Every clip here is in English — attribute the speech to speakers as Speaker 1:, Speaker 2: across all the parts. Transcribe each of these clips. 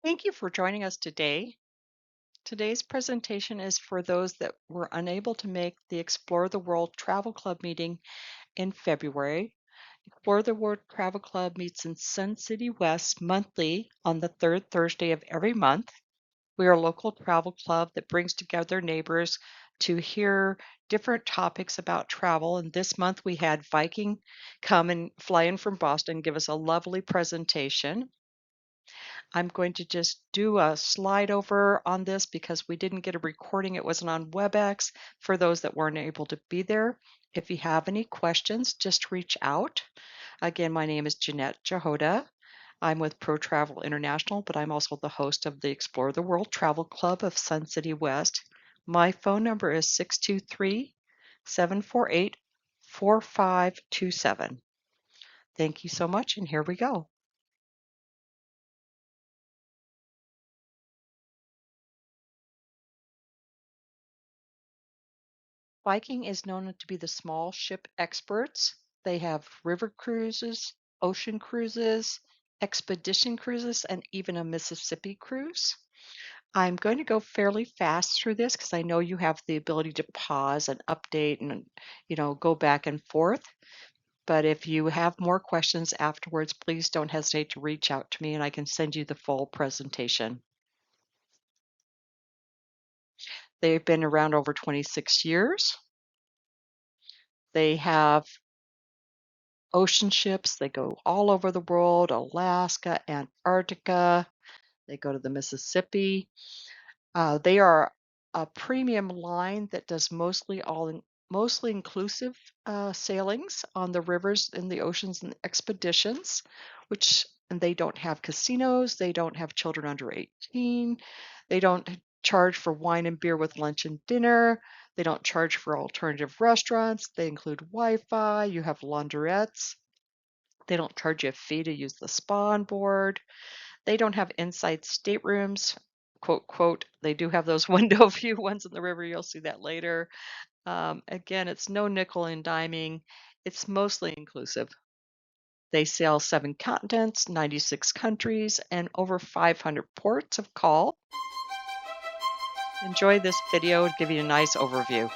Speaker 1: Thank you for joining us today. Today's presentation is for those that were unable to make the Explore the World Travel Club meeting in February. Explore the World Travel Club meets in Sun City West monthly on the third Thursday of every month. We are a local travel club that brings together neighbors to hear different topics about travel. And this month we had Viking come and fly in from Boston, give us a lovely presentation. I'm going to just do a slide over on this because we didn't get a recording. It wasn't on WebEx for those that weren't able to be there. If you have any questions, just reach out. Again, my name is Jeanette Jahoda. I'm with Pro Travel International, but I'm also the host of the Explore the World Travel Club of Sun City West. My phone number is 623 748 4527. Thank you so much, and here we go. Viking is known to be the small ship experts. They have river cruises, ocean cruises, expedition cruises, and even a Mississippi cruise. I'm going to go fairly fast through this because I know you have the ability to pause and update and go back and forth. But if you have more questions afterwards, please don't hesitate to reach out to me and I can send you the full presentation. They've been around over 26 years. They have ocean ships. They go all over the world, Alaska, Antarctica. They go to the Mississippi. They are a premium line that does mostly inclusive sailings on the rivers and the oceans and expeditions, and they don't have casinos. They don't have children under 18. They don't charge for wine and beer with lunch and dinner. They don't charge for alternative restaurants. They include Wi-Fi. You have laundrettes. They don't charge you a fee to use the spa on board. They don't have inside staterooms. Quote, quote, they do have those window view ones in the river. You'll see that later. Again, it's no nickel and diming. It's mostly inclusive. They sail 7 continents, 96 countries, and over 500 ports of call. Enjoy this video to give you a nice overview.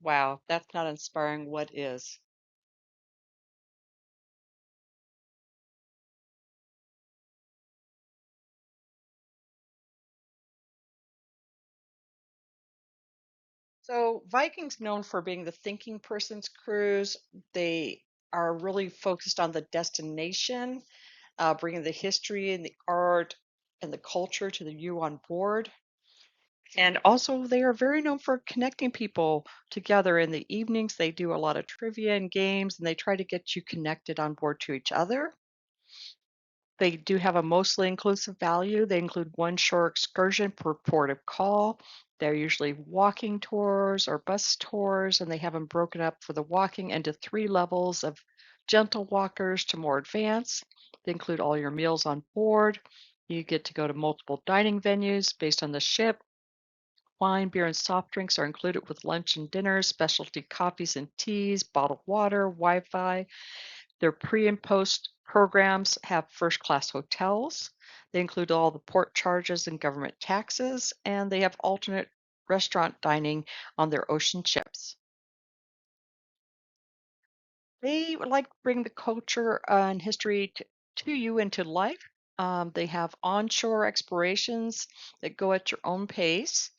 Speaker 1: Wow, that's not inspiring. What is? So Viking's known for being the thinking person's cruise. They are really focused on the destination, bringing the history and the art and the culture to the you on board. And also, they are very known for connecting people together in the evenings. They do a lot of trivia and games, and they try to get you connected on board to each other. They do have a mostly inclusive value. They include one shore excursion per port of call. They're usually walking tours or bus tours, and they have them broken up for the walking into 3 levels of gentle walkers to more advanced. They include all your meals on board. You get to go to multiple dining venues based on the ship. Wine, beer, and soft drinks are included with lunch and dinner, specialty coffees and teas, bottled water, Wi-Fi. Their pre and post programs have first-class hotels. They include all the port charges and government taxes, and they have alternate restaurant dining on their ocean ships. They would like to bring the culture and history to you into life. They have onshore explorations that go at your own pace.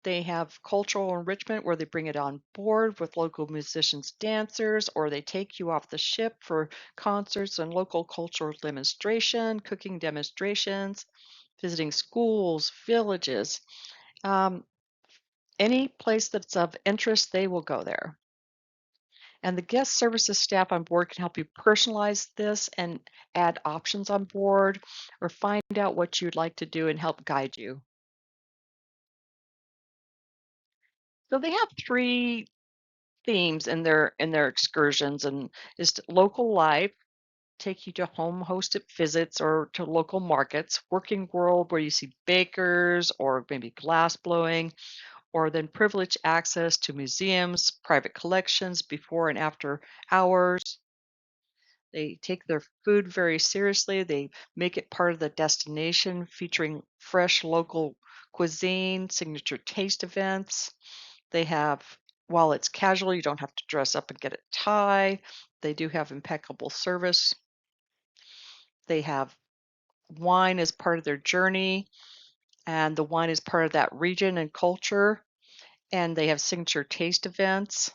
Speaker 1: They have cultural enrichment where they bring it on board with local musicians, dancers, or they take you off the ship for concerts and local cultural demonstration, cooking demonstrations, visiting schools, villages. Um, any place that's of interest, they will go there. And the guest services staff on board can help you personalize this and add options on board or find out what you'd like to do and help guide you. So they have three themes in their excursions and is local life, take you to home hosted visits or to local markets, working world where you see bakers or maybe glass blowing, or then privileged access to museums, private collections before and after hours. They take their food very seriously. They make it part of the destination, featuring fresh local cuisine, signature taste events. They have, while it's casual, you don't have to dress up and get a tie. They do have impeccable service. They have wine as part of their journey, and the wine is part of that region and culture. And they have signature taste events.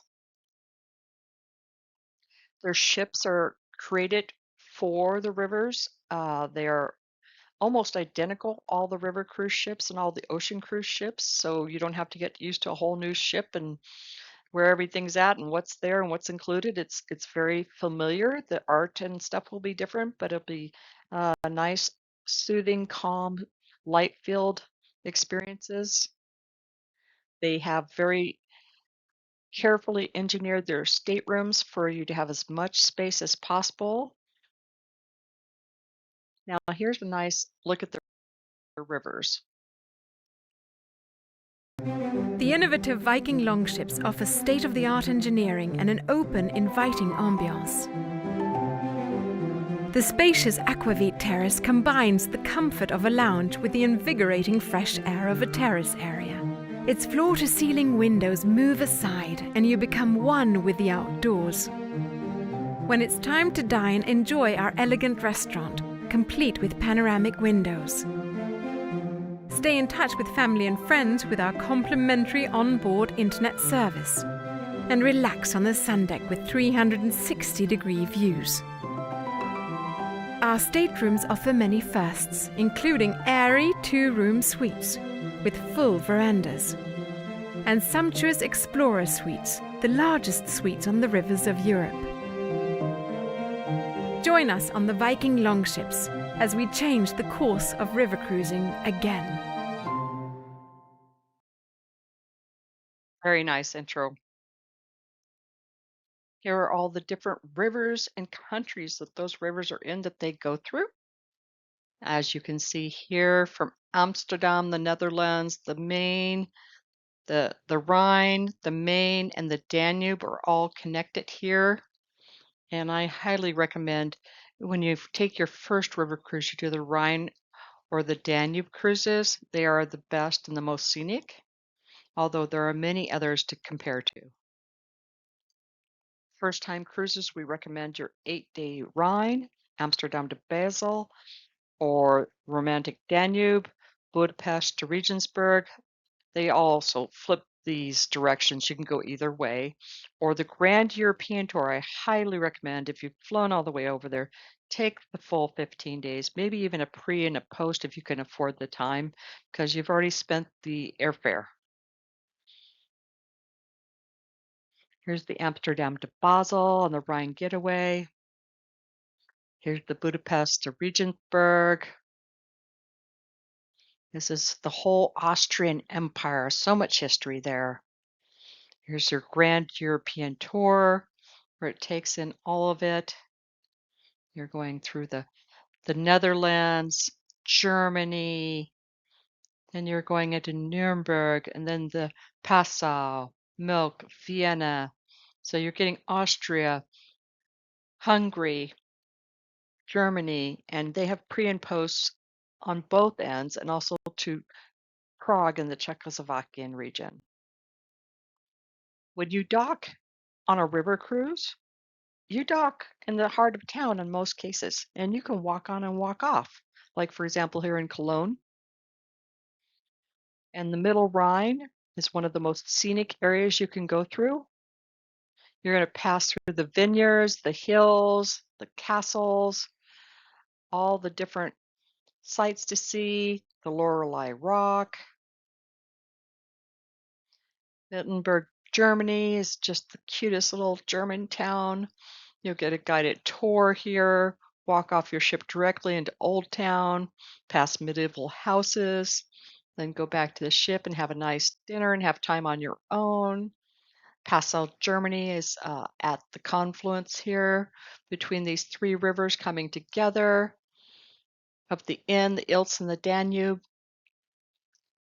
Speaker 1: Their ships are created for the rivers. They are almost identical, all the river cruise ships and all the ocean cruise ships. So you don't have to get used to a whole new ship and where everything's at and what's there and what's included. It's very familiar. The art and stuff will be different, but it'll be a nice, soothing, calm, light-filled experiences. They have very carefully engineered their staterooms for you to have as much space as possible. Now, here's a nice look at the rivers.
Speaker 2: The innovative Viking longships offer state-of-the-art engineering and an open, inviting ambiance. The spacious Aquavit terrace combines the comfort of a lounge with the invigorating fresh air of a terrace area. Its floor-to-ceiling windows move aside and you become one with the outdoors. When it's time to dine, enjoy our elegant restaurant, complete with panoramic windows. Stay in touch with family and friends with our complimentary onboard internet service. And relax on the sun deck with 360-degree views. Our staterooms offer many firsts, including airy two-room suites with full verandas. And sumptuous Explorer suites, the largest suites on the rivers of Europe. Join us on the Viking longships as we change the course of river cruising again.
Speaker 1: Very nice intro. Here are all the different rivers and countries that those rivers are in that they go through. As you can see here from Amsterdam, the Netherlands, the Main, the Rhine, the Main, and the Danube are all connected here. And I highly recommend when you take your first river cruise, you do the Rhine or the Danube cruises. They are the best and the most scenic, although there are many others to compare to. First time cruises, we recommend your 8-day Rhine, Amsterdam to Basel, or romantic Danube, Budapest to Regensburg. They also flip these directions. You can go either way. Or the Grand European Tour, I highly recommend if you've flown all the way over there, take the full 15 days, maybe even a pre and a post if you can afford the time, because you've already spent the airfare. Here's the Amsterdam to Basel on the Rhine Getaway. Here's the Budapest to Regensburg. This is the whole Austrian Empire, so much history there. Here's your Grand European Tour, where it takes in all of it. You're going through the Netherlands, Germany, Then you're going into Nuremberg and then the Passau, Milk, Vienna. So you're getting Austria, Hungary, Germany, and they have pre and posts on both ends and also to Prague in the Czechoslovakian region. When you dock on a river cruise, you dock in the heart of town in most cases, and you can walk on and walk off. Like, for example, here in Cologne, and the Middle Rhine is one of the most scenic areas you can go through. You're going to pass through the vineyards, the hills, the castles, all the different sights to see, the Lorelei Rock. Wittenberg, Germany is just the cutest little German town. You'll get a guided tour here, walk off your ship directly into Old Town, past medieval houses, then go back to the ship and have a nice dinner and have time on your own. Passau, Germany is at the confluence here between these three rivers coming together. Up the Inn, the Ilz, and the Danube.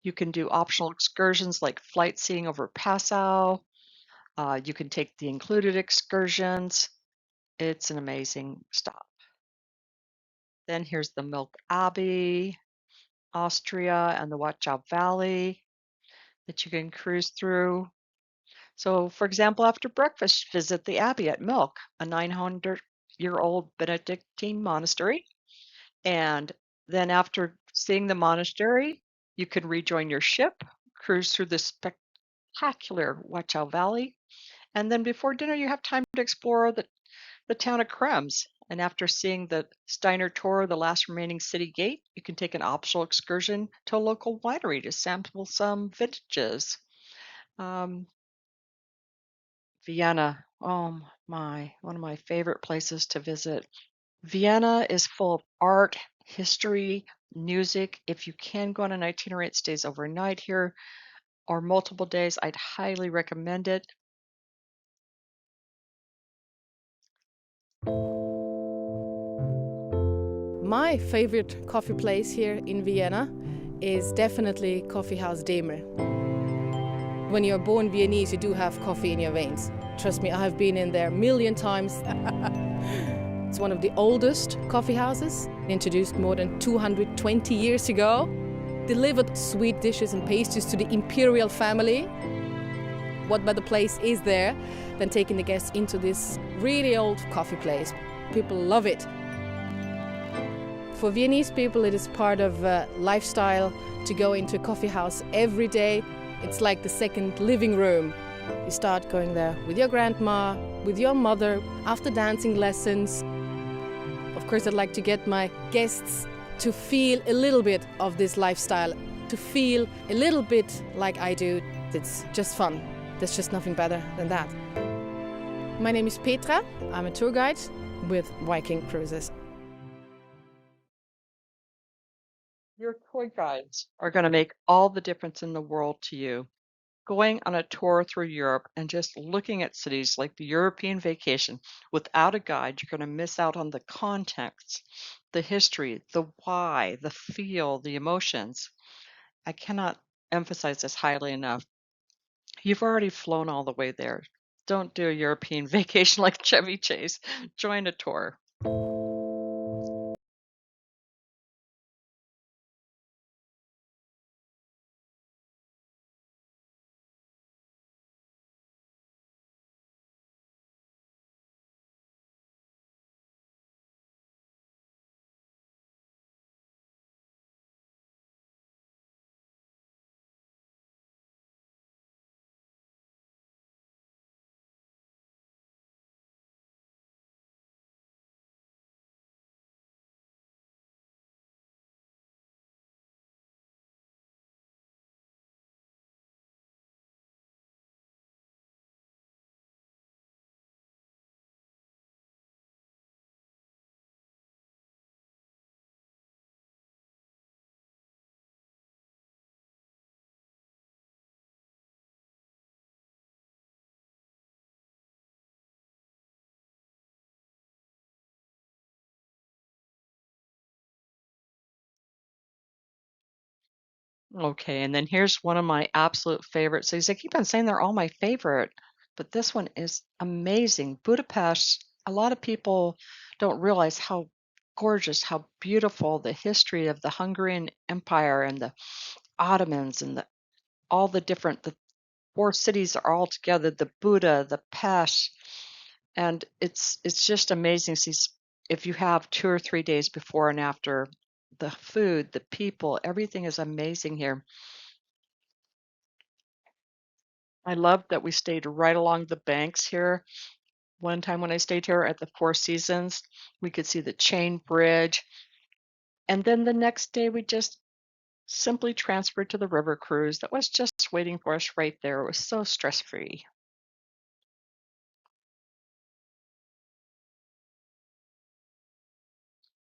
Speaker 1: You can do optional excursions like flight seeing over Passau. You can take the included excursions. It's an amazing stop. Then here's the Milk Abbey, Austria, and the Wachau Valley that you can cruise through. So, for example, after breakfast, visit the Abbey at Milk, a 900-year-old Benedictine monastery. And then after seeing the monastery, you can rejoin your ship, cruise through the spectacular Wachau Valley. And then before dinner, you have time to explore the town of Krems. And after seeing the Steiner Tor, the last remaining city gate, you can take an optional excursion to a local winery to sample some vintages. Vienna, oh my, one of my favorite places to visit. Vienna is full of art, history, music. If you can go on an itinerary, it stays overnight here or multiple days. I'd highly recommend it.
Speaker 3: My favorite coffee place here in Vienna is definitely Coffee House Demer. When you're born Viennese, you do have coffee in your veins. Trust me, I have been in there a million times. It's one of the oldest coffee houses, introduced more than 220 years ago. Delivered sweet dishes and pastries to the imperial family. What better place is there than taking the guests into this really old coffee place? People love it. For Viennese people, it is part of a lifestyle to go into a coffee house every day. It's like the second living room. You start going there with your grandma, with your mother, after dancing lessons. Of course, I'd like to get my guests to feel a little bit of this lifestyle, to feel a little bit like I do. It's just fun. There's just nothing better than that. My name is Petra. I'm a tour guide with Viking Cruises.
Speaker 1: Your tour guides are going to make all the difference in the world to you. Going on a tour through Europe and just looking at cities like the European vacation without a guide, you're going to miss out on the context, the history, the why, the feel, the emotions. I cannot emphasize this highly enough. You've already flown all the way there. Don't do a European vacation like Chevy Chase. Join a tour. Okay, and then here's one of my absolute favorite cities. I keep on saying they're all my favorite, but this one is amazing. Budapest, a lot of people don't realize how gorgeous, how beautiful the history of the Hungarian Empire and the Ottomans and all the different, the four cities are all together, the Buda, the Pest, and it's just amazing. See, if you have 2 or 3 days before and after, the food, the people, everything is amazing here. I love that we stayed right along the banks here. One time when I stayed here at the Four Seasons, we could see the chain bridge. And then the next day, we just simply transferred to the river cruise that was just waiting for us right there. It was so stress free.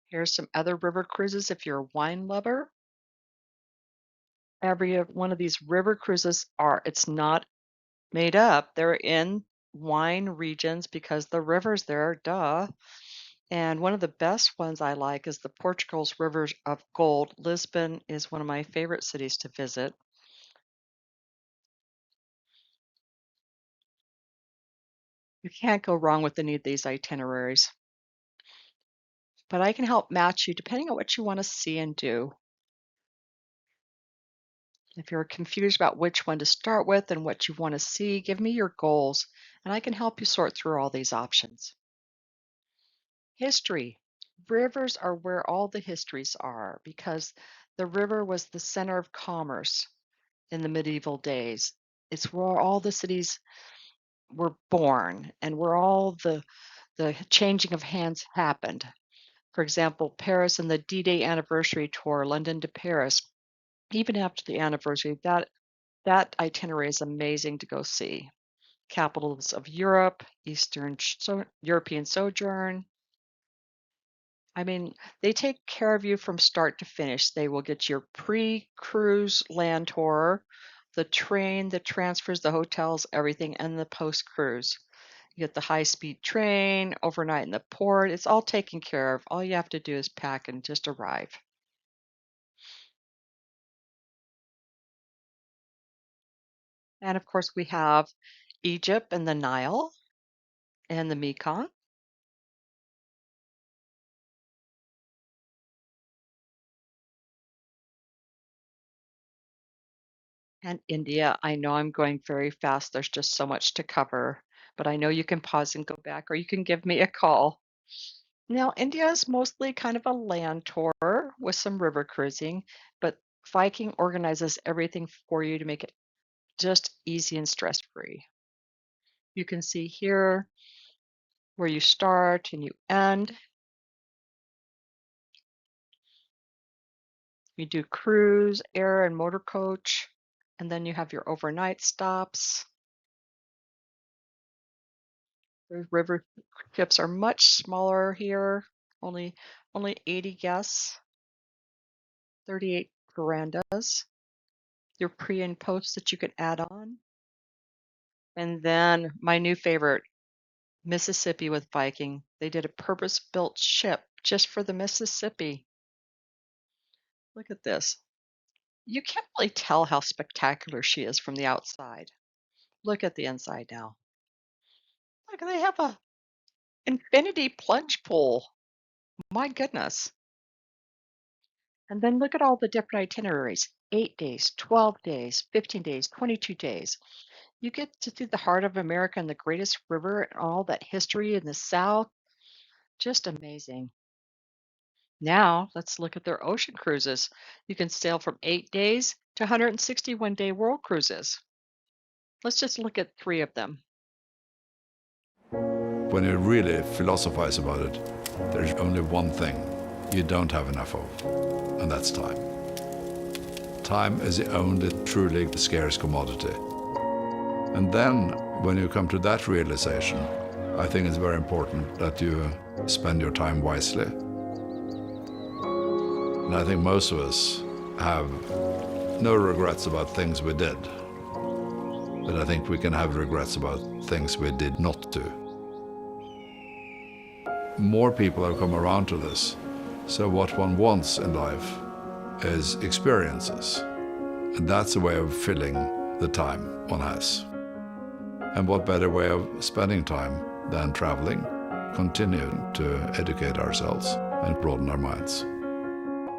Speaker 1: Here's some other river cruises if you're a wine lover. Every one of these river cruises it's not made up. They're in wine regions because the river's there, duh. And one of the best ones I like is the Portugal's Rivers of Gold. Lisbon is one of my favorite cities to visit. You can't go wrong with any of these itineraries. But I can help match you depending on what you want to see and do. If you're confused about which one to start with and what you want to see, give me your goals, and I can help you sort through all these options. History. Rivers are where all the histories are because the river was the center of commerce in the medieval days. It's where all the cities were born and where all the changing of hands happened. For example, Paris and the D-Day anniversary tour, London to Paris. Even after the anniversary, that itinerary is amazing to go see. Capitals of Europe, European sojourn. I mean, they take care of you from start to finish. They will get your pre-cruise land tour, the train, the transfers, the hotels, everything, and the post-cruise. You get the high-speed train, overnight in the port. It's all taken care of. All you have to do is pack and just arrive. And of course, we have Egypt and the Nile and the Mekong. And India. I know I'm going very fast. There's just so much to cover, but I know you can pause and go back, or you can give me a call. Now, India is mostly kind of a land tour with some river cruising, but Viking organizes everything for you to make it just easy and stress-free. You can see here where you start and you end. You do cruise, air, and motor coach, and then you have your overnight stops. The river trips are much smaller here, only 80 guests, 38 verandas. Your pre and post that you can add on. And then my new favorite, Mississippi with Viking. They did a purpose-built ship just for the Mississippi. Look at this. You can't really tell how spectacular she is from the outside. Look at the inside now. Look, they have a infinity plunge pool. My goodness. And then look at all the different itineraries. 8 days, 12 days, 15 days, 22 days. You get to see the heart of America and the greatest river and all that history in the South. Just amazing. Now, let's look at their ocean cruises. You can sail from 8 days to 161-day world cruises. Let's just look at 3 of them.
Speaker 4: When you really philosophize about it, there's only one thing you don't have enough of, and that's time. Time is the only truly scarce commodity. And then, when you come to that realization, I think it's very important that you spend your time wisely. And I think most of us have no regrets about things we did, but I think we can have regrets about things we did not do. More people have come around to this, so what one wants in life is experiences. And that's a way of filling the time one has. And what better way of spending time than traveling, continuing to educate ourselves and broaden our minds.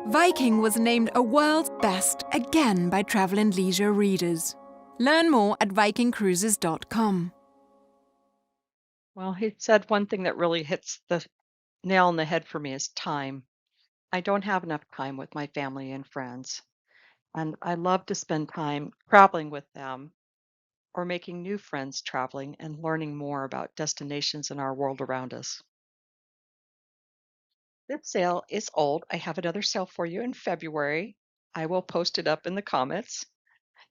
Speaker 2: Viking was named a world's best again by Travel and Leisure readers. Learn more at vikingcruises.com.
Speaker 1: Well, he said one thing that really hits the nail on the head for me is time. I don't have enough time with my family and friends, and I love to spend time traveling with them or making new friends traveling and learning more about destinations in our world around us. This sale is old. I have another sale for you in February. I will post it up in the comments.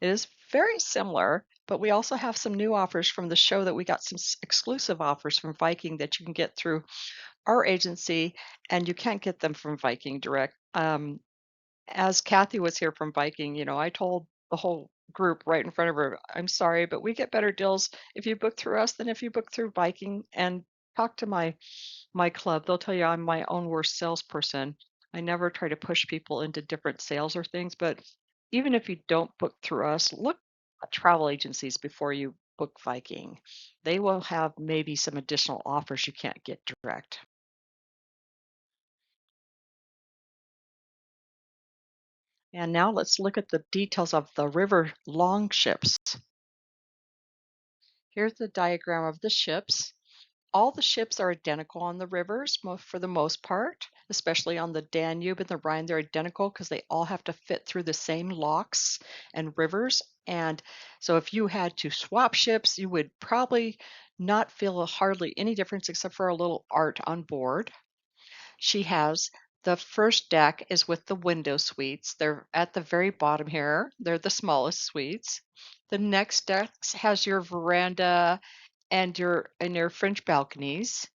Speaker 1: It is very similar, but we also have some new offers from the show that we got some exclusive offers from Viking that you can get through our agency, and you can't get them from Viking Direct. As Kathy was here from Viking, I told the whole group right in front of her, I'm sorry, but we get better deals if you book through us than if you book through Viking. And talk to my club. They'll tell you I'm my own worst salesperson. I never try to push people into different sales or things, but even if you don't book through us, look at travel agencies before you book Viking. They will have maybe some additional offers you can't get direct. And now let's look at the details of the river longships. Here's the diagram of the ships. All the ships are identical on the rivers for the most part, especially on the Danube and the Rhine. They're identical because they all have to fit through the same locks and rivers. And so if you had to swap ships, you would probably not feel hardly any difference except for a little art on board. She has the first deck is with the window suites. They're at the very bottom here. They're the smallest suites. The next deck has your veranda and your French balconies.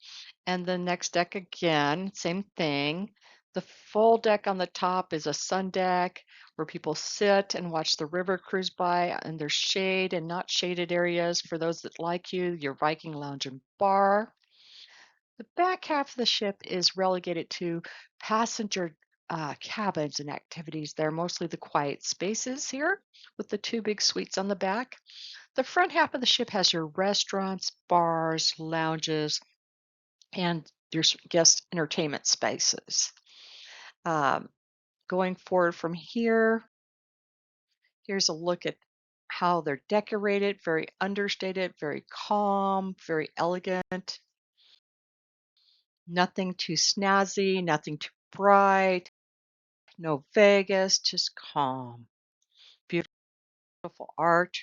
Speaker 1: And the next deck again, same thing. The full deck on the top is a sun deck where people sit and watch the river cruise by, and there's shade and not shaded areas for those that like your Viking lounge and bar. The back half of the ship is relegated to passenger cabins and activities. They're mostly the quiet spaces here with the two big suites on the back. The front half of the ship has your restaurants, bars, lounges, and your guest entertainment spaces. Um, Going forward from here, here's a look at how they're decorated, very understated, very calm, very elegant. Nothing too snazzy, nothing too bright, no Vegas, just calm. Beautiful art.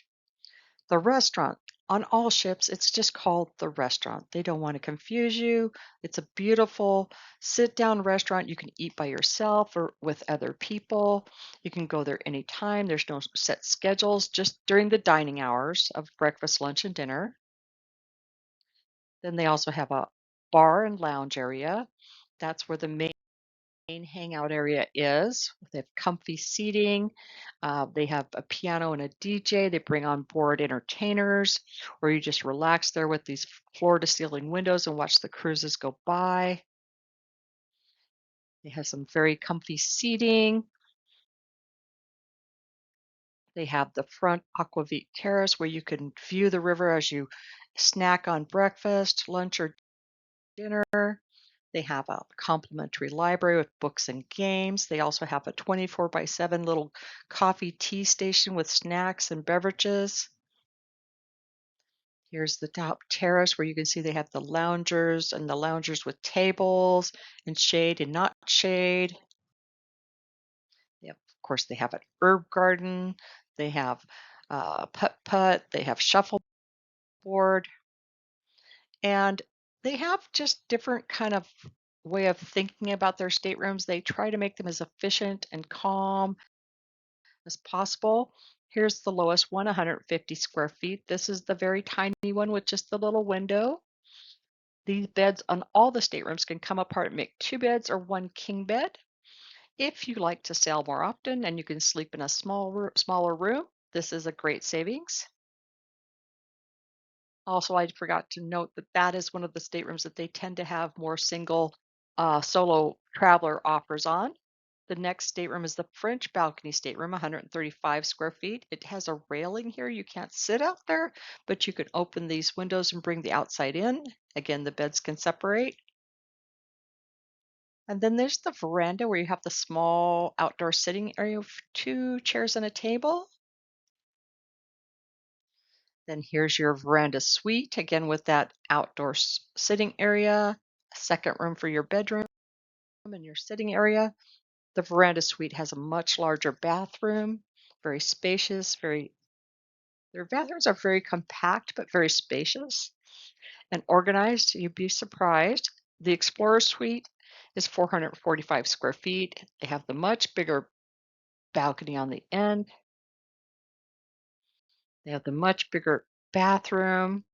Speaker 1: The restaurant. On all ships, it's just called the restaurant. They don't want to confuse you. It's a beautiful sit-down restaurant. You can eat by yourself or with other people. You can go there anytime. There's no set schedules, just during the dining hours of breakfast, lunch, and dinner. Then they also have a bar and lounge area. That's where the main hangout area is. They have comfy seating. They have a piano and a DJ. They bring on board entertainers, or you just relax there with these floor to ceiling windows and watch the cruises go by. They have some very comfy seating. They have the front aquavit terrace where you can view the river as you snack on breakfast, lunch, or dinner. They have a complimentary library with books and games. They also have a 24/7 little coffee tea station with snacks and beverages. Here's the top terrace where you can see they have the loungers and the loungers with tables and shade and not shade. Of course, they have an herb garden. They have putt-putt. They have shuffleboard. And they have just different kind of way of thinking about their staterooms. They try to make them as efficient and calm as possible. Here's the lowest one, 150 square feet. This is the very tiny one with just the little window. These beds on all the staterooms can come apart and make two beds or one king bed. If you like to sail more often and you can sleep in a smaller room, this is a great savings. Also, I forgot to note that that is one of the staterooms that they tend to have more single, solo traveler offers on. The next stateroom is the French balcony stateroom, 135 square feet. It has a railing here. You can't sit out there, but you can open these windows and bring the outside in. Again, the beds can separate. And then there's the veranda where you have the small outdoor sitting area with 2 chairs and a table. Then here's your veranda suite, again with that outdoor sitting area, a second room for your bedroom and your sitting area. The veranda suite has a much larger bathroom, very spacious, their bathrooms are very compact but very spacious and organized. You'd be surprised. The Explorer Suite is 445 square feet. They have the much bigger balcony on the end. They have the much bigger bathroom.